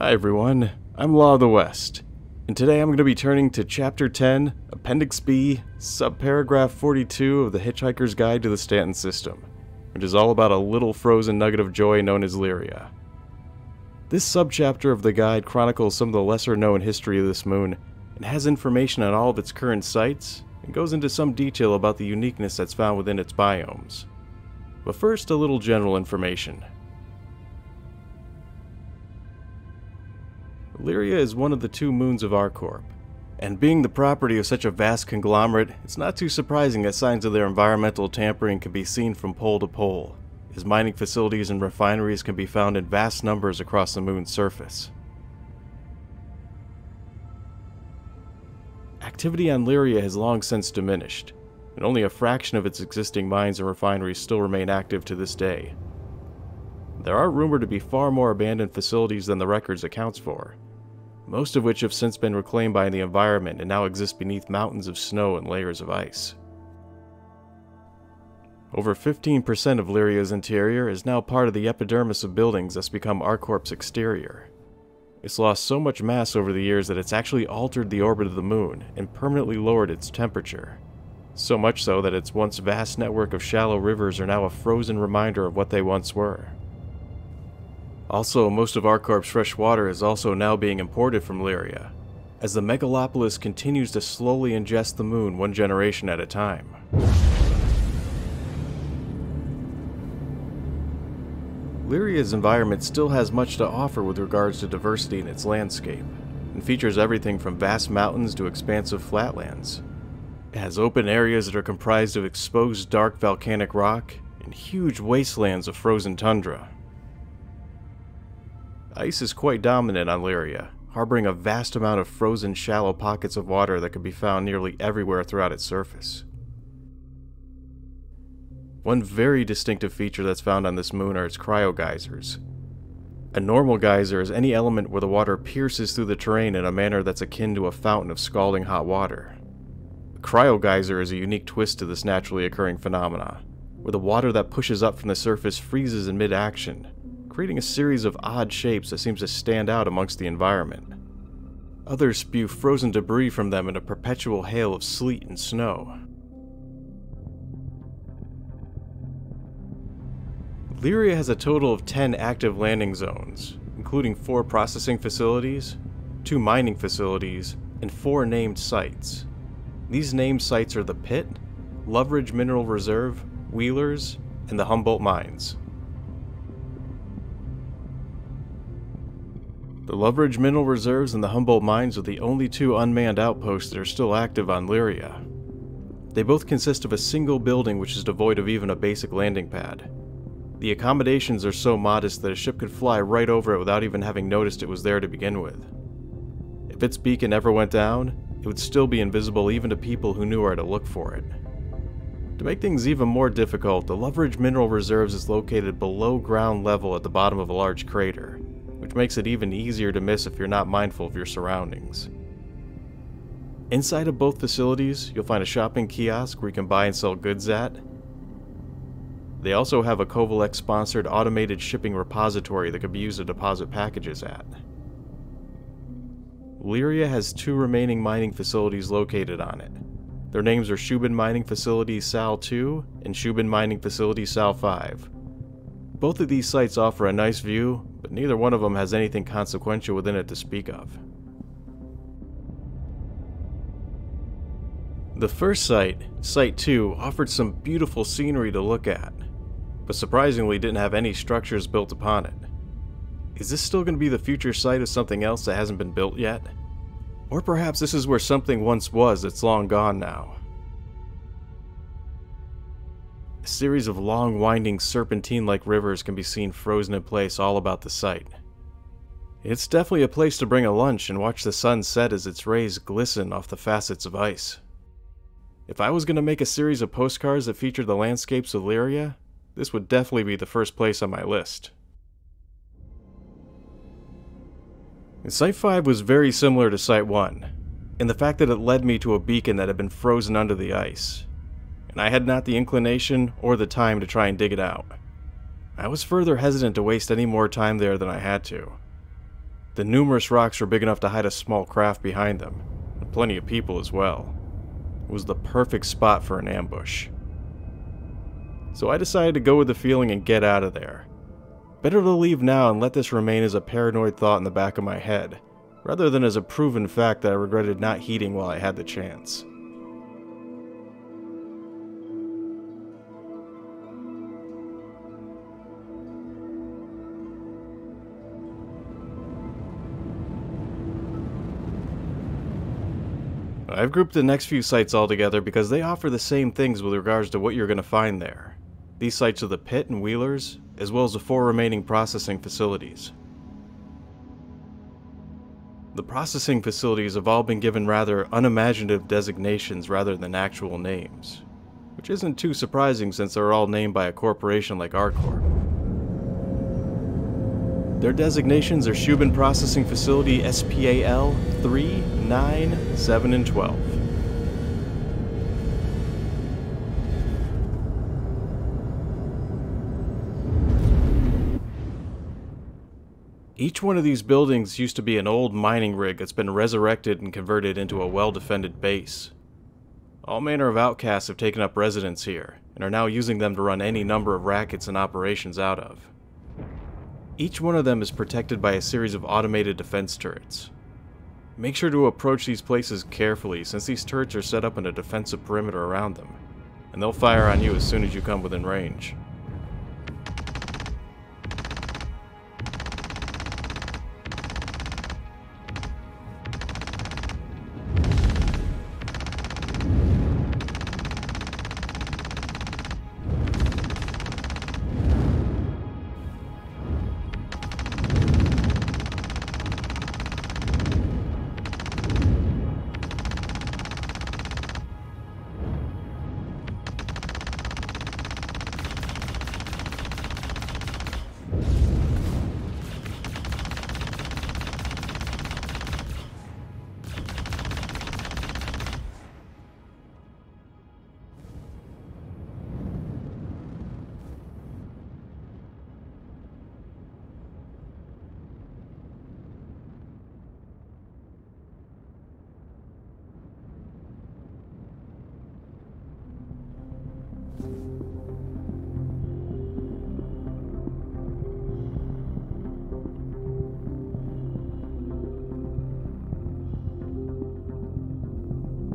Hi everyone, I'm Law of the West, and today I'm going to be turning to Chapter 10, Appendix B, Subparagraph 42 of the Hitchhiker's Guide to the Stanton System, which is all about a little frozen nugget of joy known as Lyria. This subchapter of the guide chronicles some of the lesser-known history of this moon, and has information on all of its current sites, and goes into some detail about the uniqueness that's found within its biomes. But first, a little general information. Lyria is one of the two moons of ArcCorp, and being the property of such a vast conglomerate, it's not too surprising that signs of their environmental tampering can be seen from pole to pole, as mining facilities and refineries can be found in vast numbers across the moon's surface. Activity on Lyria has long since diminished, and only a fraction of its existing mines and refineries still remain active to this day. There are rumored to be far more abandoned facilities than the records accounts for, most of which have since been reclaimed by the environment and now exist beneath mountains of snow and layers of ice. Over 15% of Lyria's interior is now part of the epidermis of buildings that's become ArcCorp's exterior. It's lost so much mass over the years that it's actually altered the orbit of the moon and permanently lowered its temperature. So much so that its once vast network of shallow rivers are now a frozen reminder of what they once were. Also, most of ArcCorp's fresh water is also now being imported from Lyria, as the megalopolis continues to slowly ingest the moon one generation at a time. Lyria's environment still has much to offer with regards to diversity in its landscape, and features everything from vast mountains to expansive flatlands. It has open areas that are comprised of exposed dark volcanic rock and huge wastelands of frozen tundra. Ice is quite dominant on Lyria, harboring a vast amount of frozen shallow pockets of water that can be found nearly everywhere throughout its surface. One very distinctive feature that's found on this moon are its cryogeysers. A normal geyser is any element where the water pierces through the terrain in a manner that's akin to a fountain of scalding hot water. A cryogeyser is a unique twist to this naturally occurring phenomena, where the water that pushes up from the surface freezes in mid-action, creating a series of odd shapes that seems to stand out amongst the environment. Others spew frozen debris from them in a perpetual hail of sleet and snow. Lyria has a total of 10 active landing zones, including 4 processing facilities, 2 mining facilities, and 4 named sites. These named sites are the Pit, Loveridge Mineral Reserve, Wheelers, and the Humboldt Mines. The Loveridge Mineral Reserves and the Humboldt Mines are the only 2 unmanned outposts that are still active on Lyria. They both consist of a single building which is devoid of even a basic landing pad. The accommodations are so modest that a ship could fly right over it without even having noticed it was there to begin with. If its beacon ever went down, it would still be invisible even to people who knew where to look for it. To make things even more difficult, the Loveridge Mineral Reserves is located below ground level at the bottom of a large crater, which makes it even easier to miss if you're not mindful of your surroundings. Inside of both facilities, you'll find a shopping kiosk where you can buy and sell goods at. They also have a Kovalex-sponsored automated shipping repository that could be used to deposit packages at. Lyria has 2 remaining mining facilities located on it. Their names are Shubin Mining Facility Sal 2 and Shubin Mining Facility Sal 5. Both of these sites offer a nice view, but neither one of them has anything consequential within it to speak of. The first site, Site 2, offered some beautiful scenery to look at, but surprisingly didn't have any structures built upon it. Is this still going to be the future site of something else that hasn't been built yet? Or perhaps this is where something once was that's long gone now. A series of long winding serpentine-like rivers can be seen frozen in place all about the site. It's definitely a place to bring a lunch and watch the sun set as its rays glisten off the facets of ice. If I was going to make a series of postcards that featured the landscapes of Lyria, this would definitely be the first place on my list. Site 5 was very similar to Site 1, in the fact that it led me to a beacon that had been frozen under the ice, and I had not the inclination or the time to try and dig it out. I was further hesitant to waste any more time there than I had to. The numerous rocks were big enough to hide a small craft behind them, and plenty of people as well. It was the perfect spot for an ambush. So I decided to go with the feeling and get out of there. Better to leave now and let this remain as a paranoid thought in the back of my head, rather than as a proven fact that I regretted not heeding while I had the chance. I've grouped the next few sites all together because they offer the same things with regards to what you're going to find there. These sites are the pit and wheelers, as well as the 4 remaining processing facilities. The processing facilities have all been given rather unimaginative designations rather than actual names, which isn't too surprising since they're all named by a corporation like ArcCorp. Their designations are Shubin Processing Facility SPAL 3, 9, 7, and 12. Each one of these buildings used to be an old mining rig that's been resurrected and converted into a well-defended base. All manner of outcasts have taken up residence here, and are now using them to run any number of rackets and operations out of. Each one of them is protected by a series of automated defense turrets. Make sure to approach these places carefully since these turrets are set up in a defensive perimeter around them, and they'll fire on you as soon as you come within range.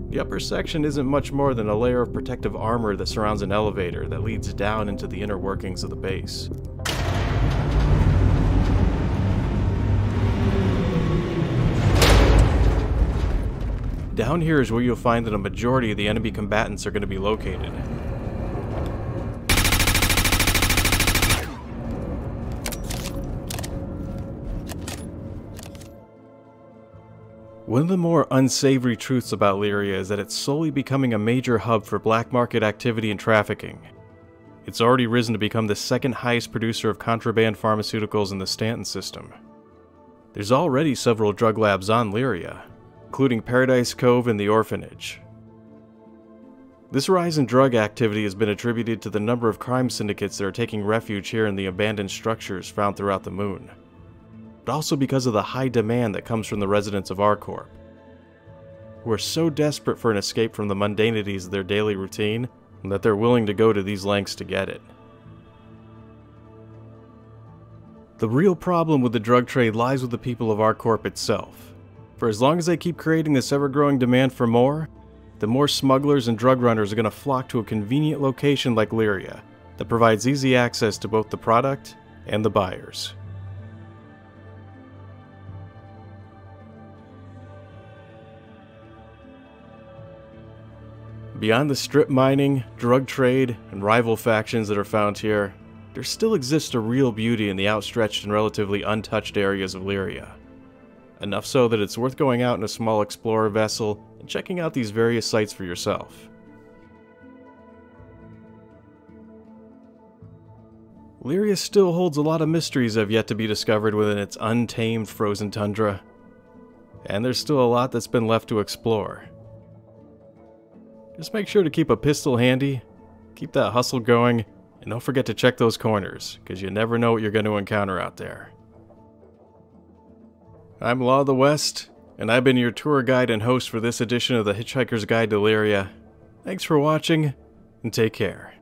The upper section isn't much more than a layer of protective armor that surrounds an elevator that leads down into the inner workings of the base. Down here is where you'll find that a majority of the enemy combatants are going to be located. One of the more unsavory truths about Lyria is that it's slowly becoming a major hub for black market activity and trafficking. It's already risen to become the second highest producer of contraband pharmaceuticals in the Stanton system. There's already several drug labs on Lyria, including Paradise Cove and the Orphanage. This rise in drug activity has been attributed to the number of crime syndicates that are taking refuge here in the abandoned structures found throughout the moon, but also because of the high demand that comes from the residents of ArcCorp, who are so desperate for an escape from the mundanities of their daily routine that they're willing to go to these lengths to get it. The real problem with the drug trade lies with the people of ArcCorp itself. For as long as they keep creating this ever-growing demand for more, the more smugglers and drug runners are going to flock to a convenient location like Lyria that provides easy access to both the product and the buyers. Beyond the strip mining, drug trade, and rival factions that are found here, there still exists a real beauty in the outstretched and relatively untouched areas of Lyria. Enough so that it's worth going out in a small explorer vessel and checking out these various sites for yourself. Lyria still holds a lot of mysteries that have yet to be discovered within its untamed frozen tundra, and there's still a lot that's been left to explore. Just make sure to keep a pistol handy, keep that hustle going, and don't forget to check those corners, because you never know what you're going to encounter out there. I'm Law of the West, and I've been your tour guide and host for this edition of the Hitchhiker's Guide to Lyria. Thanks for watching, and take care.